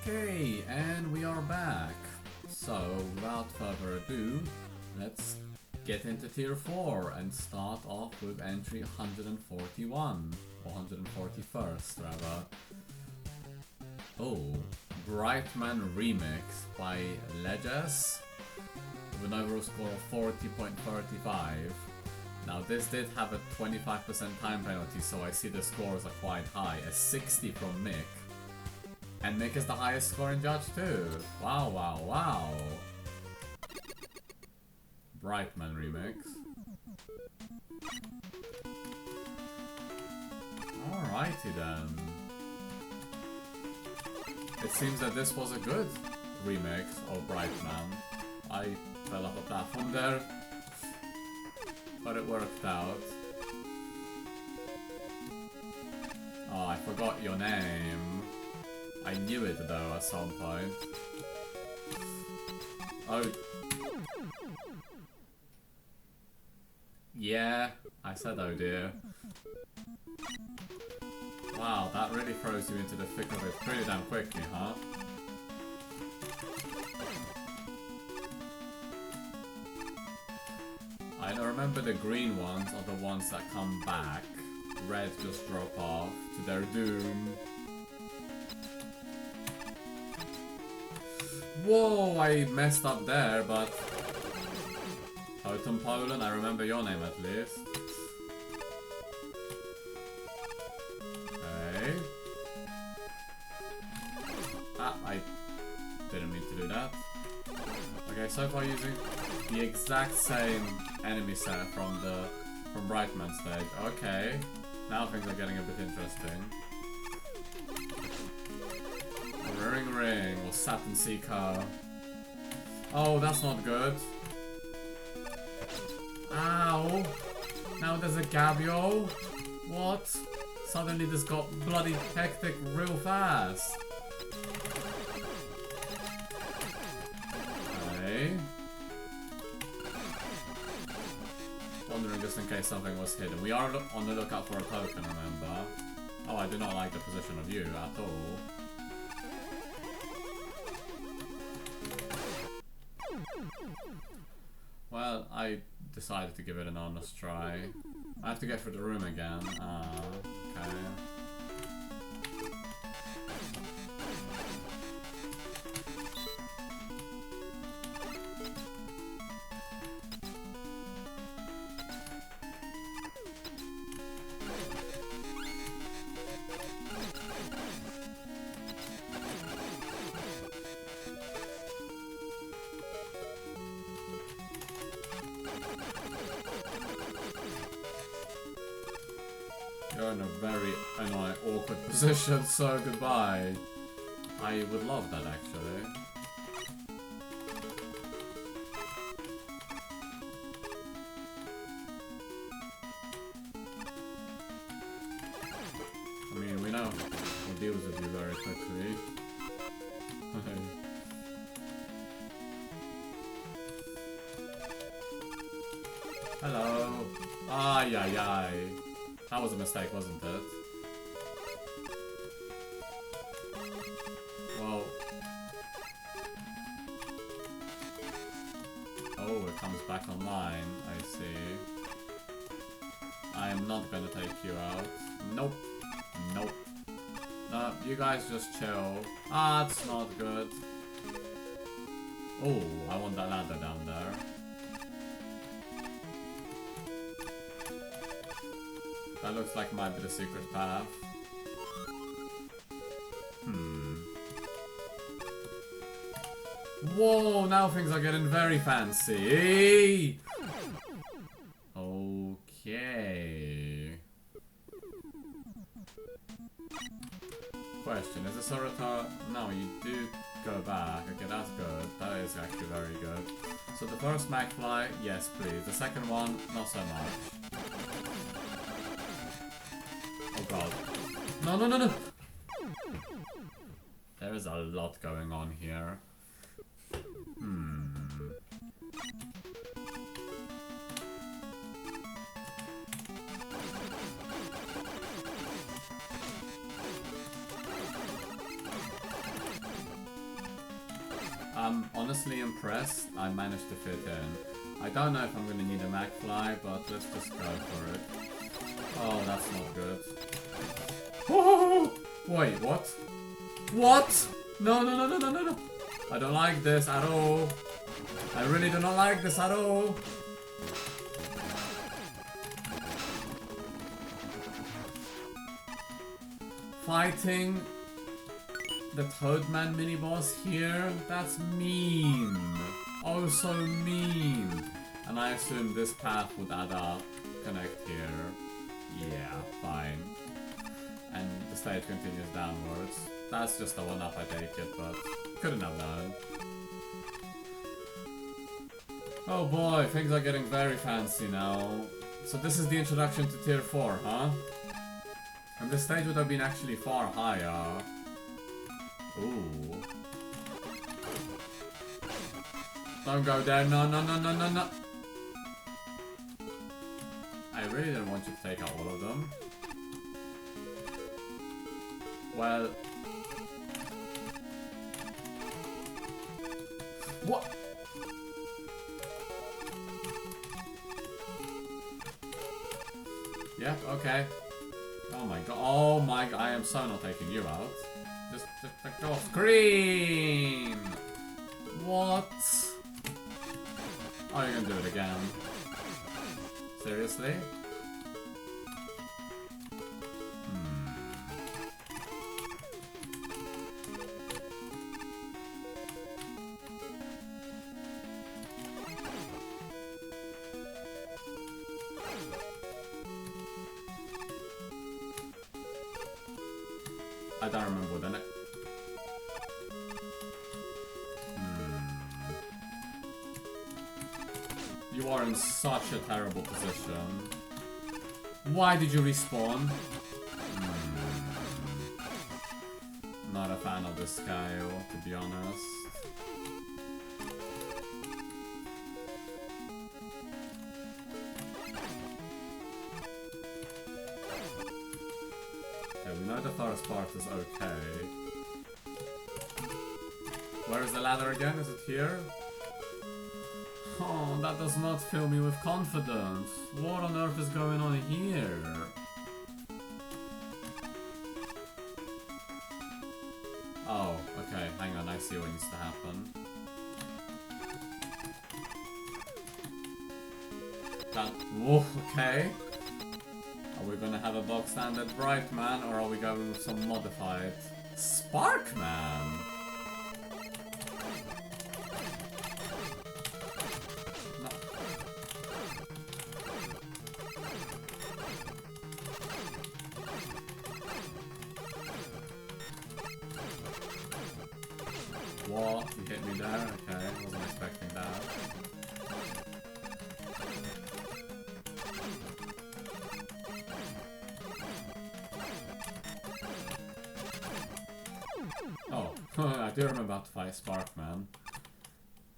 Okay, and we are back. So, without further ado, let's get into Tier 4 and start off with entry 141, or 141st rather. Oh, Brightman Remix by Legis, with an overall score of 40.35. Now this did have a 25% time penalty, so I see the scores are quite high, a 60 from Mick. And Mick is the highest scoring judge too. Wow, wow, wow. Brightman Remix. Alrighty then. It seems that this was a good remix of Brightman. I fell off a platform there, but it worked out. Oh, I forgot your name. I knew it though at some point. Oh. Yeah, I said oh dear. Wow, that really throws you into the thick of it pretty damn quickly, huh? I remember the green ones are the ones that come back. Red just drop off to their doom. Whoa, I messed up there, but... Totem Poland, I remember your name at least. Okay. Ah, I didn't mean to do that. Okay, so far using the exact same enemy set from Brightman stage. Okay, now things are getting a bit interesting. Ring Ring or Satin Seeker. Oh, that's not good. Ow! Now there's a Gabio. What? Suddenly this got bloody hectic real fast. Okay. Wondering just in case something was hidden. We are on the lookout for a token, remember? Oh, I do not like the position of you at all. Well, I decided to give it an honest try. I have to get through the room again. Ah, okay. You're in a very annoying, awkward position, so goodbye. I would love that actually. I mean, we know what deals with you very quickly. Hello. Ay, ay, ay. That was a mistake, wasn't it? Whoa. Oh, it comes back online, I see. I am not gonna take you out. Nope. Nope. No, you guys just chill. Ah, it's not good. Oh, I want that ladder down there. That looks like might be the secret path. Whoa, now things are getting very fancy. Okay. Question, is this a return? No, you do go back. Okay, that's good. That is actually very good. So the first McFly, yes please. The second one, not so much. Oh god. No, no, no, no! There is a lot going on here. I'm honestly impressed I managed to fit in. I don't know if I'm gonna need a McFly, but let's just go for it. Oh, that's not good. Whoa! Wait, what? What? No, no, no, no, no, no, no. I don't like this at all. I really do not like this at all. Fighting the Toadman mini-boss here? That's mean. Oh, so mean. And I assume this path would add up. Connect here. Yeah, fine. And the stage continues downwards. That's just a one-up, I take it, but couldn't have known. Oh boy, things are getting very fancy now. So this is the introduction to Tier 4, huh? And this stage would have been actually far higher. Ooh. Don't go there, no, no, no, no, no, no. I really didn't want you to take out all of them. Well... What? Yep, okay. Oh my god, oh my god, I am so not taking you out. Just go off screen! What? Oh, you're gonna do it again. Seriously? I don't remember what the next... You are in such a terrible position. Why did you respawn? Not a fan of this scale, to be honest. Okay, we know the first part is okay. Where is the ladder again? Is it here? Oh, that does not fill me with confidence. What on earth is going on here? Oh, okay, hang on, I see what needs to happen. That, whoa, okay. Are we gonna have a bog standard Brightman, or are we going with some modified Sparkman? What? You hit me there? Okay, wasn't expecting that. Oh, I do remember how to fight Sparkman.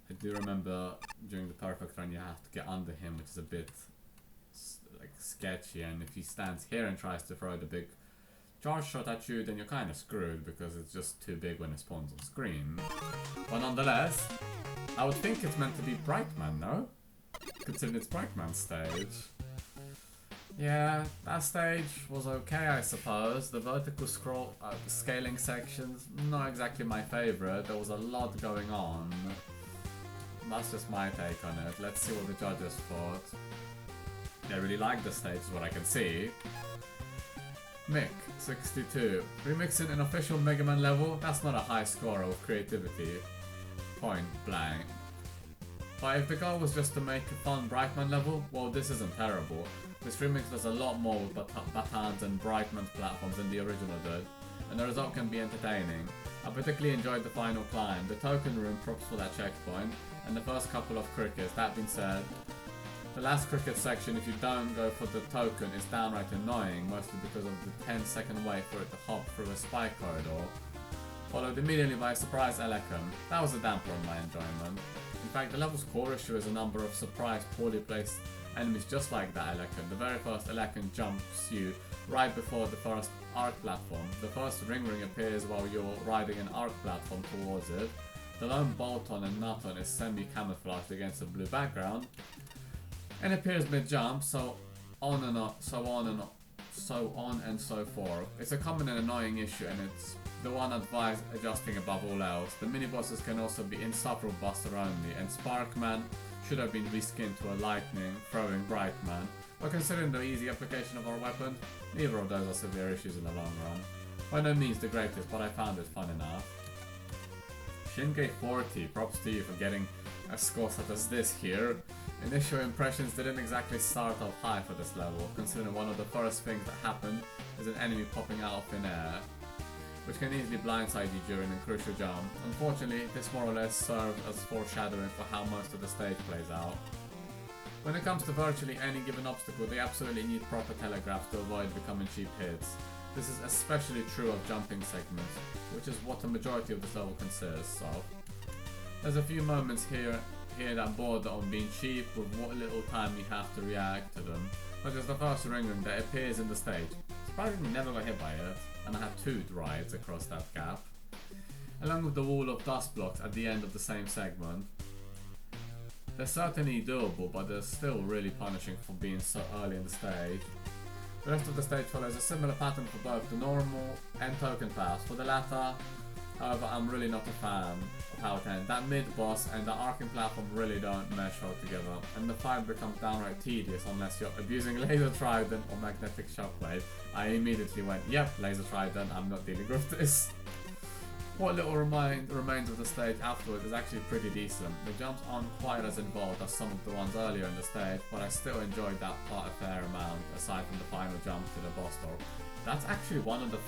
I do remember during the perfect run you have to get under him, which is a bit like sketchy, and if he stands here and tries to throw the big charge shot at you, then you're kind of screwed because it's just too big when it spawns on screen. But nonetheless, I would think it's meant to be Brightman, no? Considering it's Brightman's stage. Yeah, that stage was okay, I suppose. The vertical scroll scaling sections, not exactly my favorite. There was a lot going on. That's just my take on it. Let's see what the judges thought. They really liked the stage, is what I can see. Mick62. Remixing an official Mega Man level? That's not a high score of creativity. Point blank. But if the goal was just to make a fun Brightman level, well, this isn't terrible. This remix does a lot more with Batan's and Brightman's platforms than the original did, and the result can be entertaining. I particularly enjoyed the final climb, the token room, props for that checkpoint, and the first couple of crickets. That being said, the last cricket section, if you don't go for the token, is downright annoying, mostly because of the 10-second wait for it to hop through a spike corridor. Followed immediately by a surprise Elecum. That was a damper on my enjoyment. In fact, the level's core issue is a number of surprise, poorly placed enemies just like that Elecum. The very first Elecum jumps you right before the first arc platform. The first ring appears while you're riding an arc platform towards it. The lone bolt-on and nut-on is semi-camouflaged against a blue background and appears mid-jump, so on and so forth. It's a common and annoying issue, and it's the one advised adjusting above all else. The mini-bosses can also be insufferable buster only, and Sparkman should have been reskinned to a lightning throwing Brightman, but considering the easy application of our weapon, neither of those are severe issues in the long run. By no means the greatest, but I found it fun enough. Shinge 40, props to you for getting a score such as this here. Initial impressions didn't exactly start off high for this level, considering one of the first things that happened is an enemy popping out of thin air, which can easily blindside you during a crucial jump. Unfortunately, this more or less serves as foreshadowing for how most of the stage plays out. When it comes to virtually any given obstacle, they absolutely need proper telegraphs to avoid becoming cheap hits. This is especially true of jumping segments, which is what the majority of this level consists of. There's a few moments here that border on being cheap with what little time you have to react to them, such as the first ring that appears in the stage. Surprisingly never got hit by it, and I had 2 rides across that gap, along with the wall of dust blocks at the end of the same segment. They're certainly doable, but they're still really punishing for being so early in the stage. The rest of the stage follows a similar pattern for both the normal and token paths. For the latter, however, I'm really not a fan of how it ends. That mid-boss and the arcing platform really don't mesh well together, and the fight becomes downright tedious unless you're abusing Laser Trident or Magnetic Shockwave. I immediately went, yep, Laser Trident, I'm not dealing with this. What little remains of the stage afterwards is actually pretty decent. The jumps aren't quite as involved as some of the ones earlier in the stage, but I still enjoyed that part a fair amount, aside from the final jump to the boss door. That's actually one of the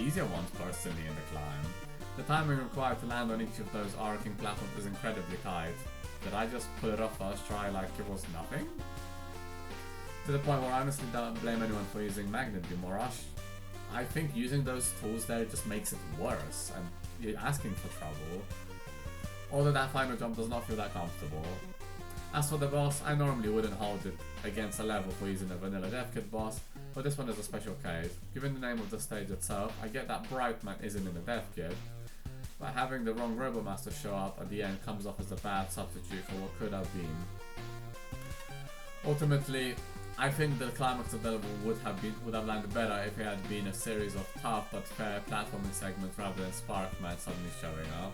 easier ones personally in the climb. The timing required to land on each of those arcing platforms is incredibly tight. Did I just pull it off first try like it was nothing? To the point where I honestly don't blame anyone for using Magnet Beam or Rush. I think using those tools there just makes it worse, and you're asking for trouble. Although that final jump does not feel that comfortable. As for the boss, I normally wouldn't hold it against a level for using a vanilla death kit boss, but this one is a special case. Given the name of the stage itself, I get that Brightman isn't in the death kit, but having the wrong Robomaster show up at the end comes off as a bad substitute for what could have been. Ultimately, I think the climax of the level would have landed better if it had been a series of tough but fair platforming segments rather than Sparkman suddenly showing up.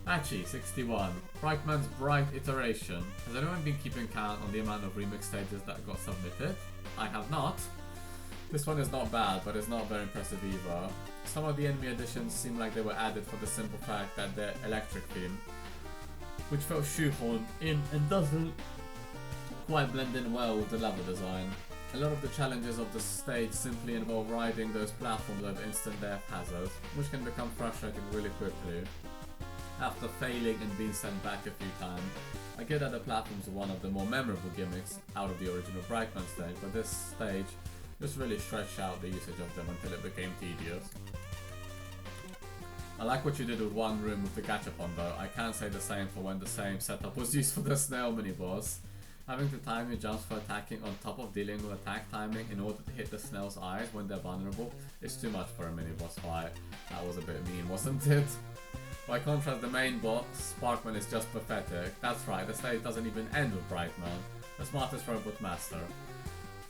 Achi 61. Brightman's Bright Iteration. Has anyone been keeping count on the amount of remix stages that got submitted? I have not. This one is not bad, but it's not very impressive either. Some of the enemy additions seem like they were added for the simple fact that they're electric theme, which felt shoehorned in and doesn't quite blend in well with the level design. A lot of the challenges of the stage simply involve riding those platforms over instant death hazards, which can become frustrating really quickly. After failing and being sent back a few times, I get that the platforms are one of the more memorable gimmicks out of the original Brightman stage, but this stage just really stretched out the usage of them until it became tedious. I like what you did with one room with the gachapon though. I can't say the same for when the same setup was used for the snail mini-boss. Having to time your jumps for attacking on top of dealing with attack timing in order to hit the snail's eyes when they're vulnerable is too much for a mini-boss fight. That was a bit mean, wasn't it? By contrast, the main boss, Sparkman, is just pathetic. That's right, the stage doesn't even end with Brightman, the smartest robot master.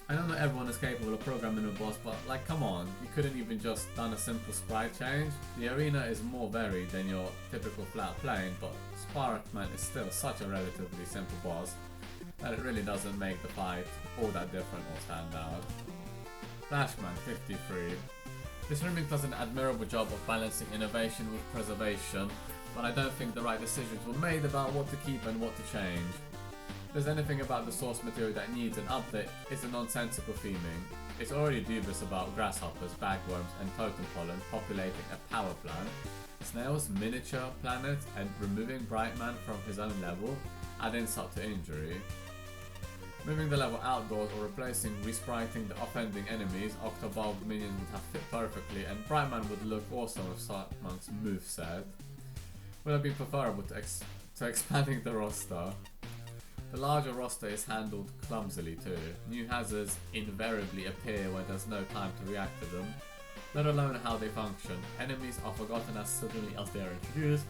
I know not everyone is capable of programming a boss, but like come on, you couldn't even just done a simple sprite change? The arena is more varied than your typical flat plane, but Sparkman is still such a relatively simple boss that it really doesn't make the fight all that different or stand out. Flashman 53. This remake does an admirable job of balancing innovation with preservation, but I don't think the right decisions were made about what to keep and what to change. If there's anything about the source material that needs an update, it's the nonsensical theming. It's already dubious about grasshoppers, bagworms and totem pollen populating a power plant, Snail's miniature planet, and removing Brightman from his own level add insult to injury. Moving the level outdoors or replacing respriting the offending enemies, Octobulb minions would have fit perfectly, and Brightman would look awesome with Sartman's moveset. Would have been preferable to expanding the roster. The larger roster is handled clumsily too. New hazards invariably appear when there's no time to react to them. let alone how they function. Enemies are forgotten as suddenly as they are introduced.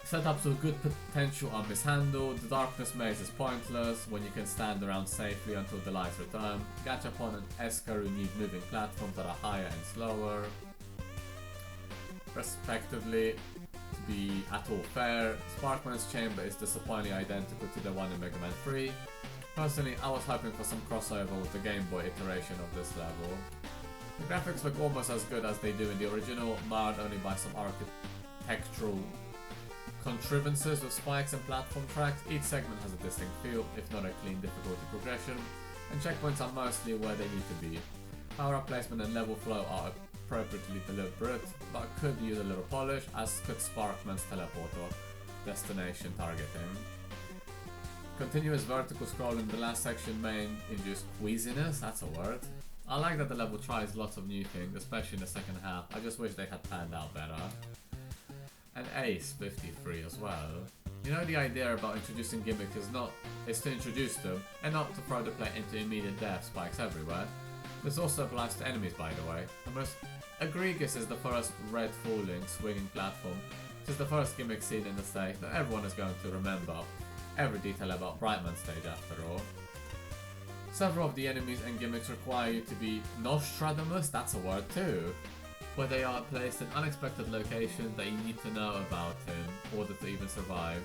Setups with good potential are mishandled. The darkness maze is pointless when you can stand around safely until the lights return. Gachapon and Escaroo need moving platforms that are higher and slower, respectively. To be at all fair, Sparkman's chamber is disappointingly identical to the one in Mega Man 3. Personally, I was hoping for some crossover with the Game Boy iteration of this level. The graphics look almost as good as they do in the original, marred only by some architectural contrivances with spikes and platform tracks. Each segment has a distinct feel, if not a clean difficulty progression, and checkpoints are mostly where they need to be. Power-up placement and level flow are appropriately deliberate, but could use a little polish, as could Sparkman's teleport or destination targeting. Continuous vertical scrolling in the last section may induce queasiness, that's a word. I like that the level tries lots of new things, especially in the second half. I just wish they had planned out better. And Ace 53 as well. You know, the idea about introducing gimmicks is to introduce them and not to throw the player into immediate death spikes everywhere. This also applies to enemies, by the way. The most egregious is the first red falling swinging platform, which is the first gimmick seen in the stage that everyone is going to remember. Every detail about Brightman's stage after all. Several of the enemies and gimmicks require you to be Nostradamus, that's a word too, where they are placed in unexpected locations that you need to know about in order to even survive.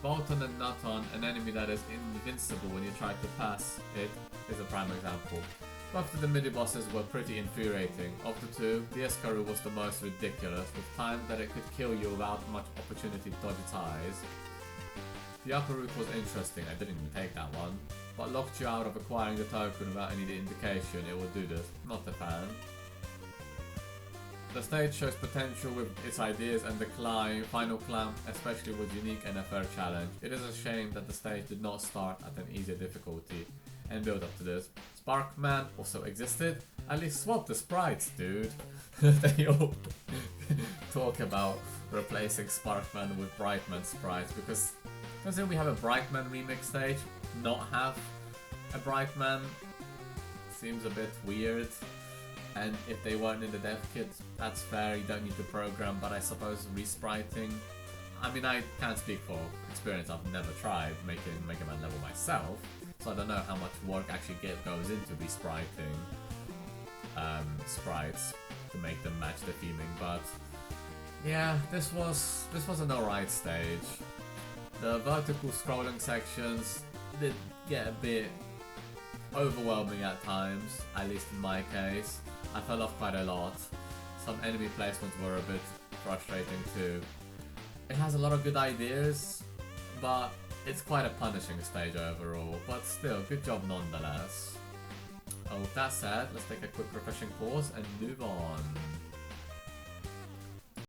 Bolton and Nuton, an enemy that is invincible when you try to pass it, is a prime example. Both of the midi-bosses were pretty infuriating. Of the two, the Escaroo was the most ridiculous, with times that it could kill you without much opportunity to dodge its eyes. The upper route was interesting, I didn't even take that one, but locked you out of acquiring the token without any indication it would do this. Not a fan. The stage shows potential with its ideas and the final climb, especially with unique and a fair challenge. It is a shame that the stage did not start at an easier difficulty and build up to this. Sparkman also existed. At least swap the sprites, dude. They all talk about replacing Sparkman with Brightman sprites because considering we have a Brightman remix stage, not have a Brightman seems a bit weird. And if they weren't in the dev kit, that's fair, you don't need to program, but I suppose respriting... I mean, I can't speak for experience, I've never tried making Mega Man level myself, so I don't know how much work actually goes into respriting sprites to make them match the theming, but yeah, this was an alright stage. The vertical scrolling sections did get a bit overwhelming at times, at least in my case. I fell off quite a lot. Some enemy placements were a bit frustrating too. It has a lot of good ideas, but it's quite a punishing stage overall, but still, good job nonetheless. Oh, with that said, let's take a quick refreshing pause and move on.